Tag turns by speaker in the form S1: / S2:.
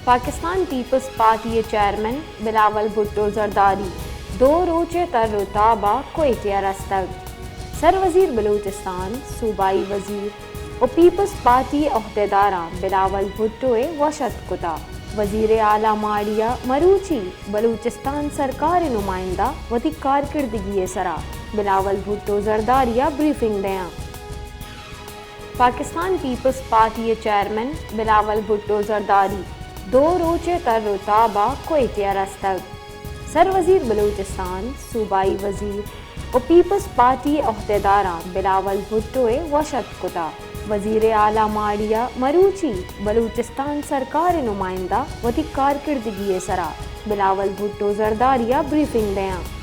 S1: Pakistan Peoples Party chairman Bilawal Bhutto Zardari 2 روزہ تر رتابہ کوئٹہ رستگ سر وزیر بلوچستان صوبائی وزیر و پیپلز پارٹی عہدیداراں بلاول بھٹو وشد کتا وزیر اعلیٰ ماڑیہ مروچی بلوچستان سرکار نمائندہ وتی کارکردگی سرا بلاول بھٹو زرداریہ بریفنگ دیاں Pakistan Peoples Party chairman Bilawal Bhutto Zardari 2 روزہ تر رتابہ کوئٹہ رستگ سر وزیر بلوچستان صوبائی وزیر و پیپلز پارٹی عہدیداراں بلاول بھٹو وشد کتا وزیر اعلیٰ ماڑیہ مروچی بلوچستان سرکار نمائندہ وتی کارکردگی سرا بلاول بھٹو زرداریہ بریفنگ دیاں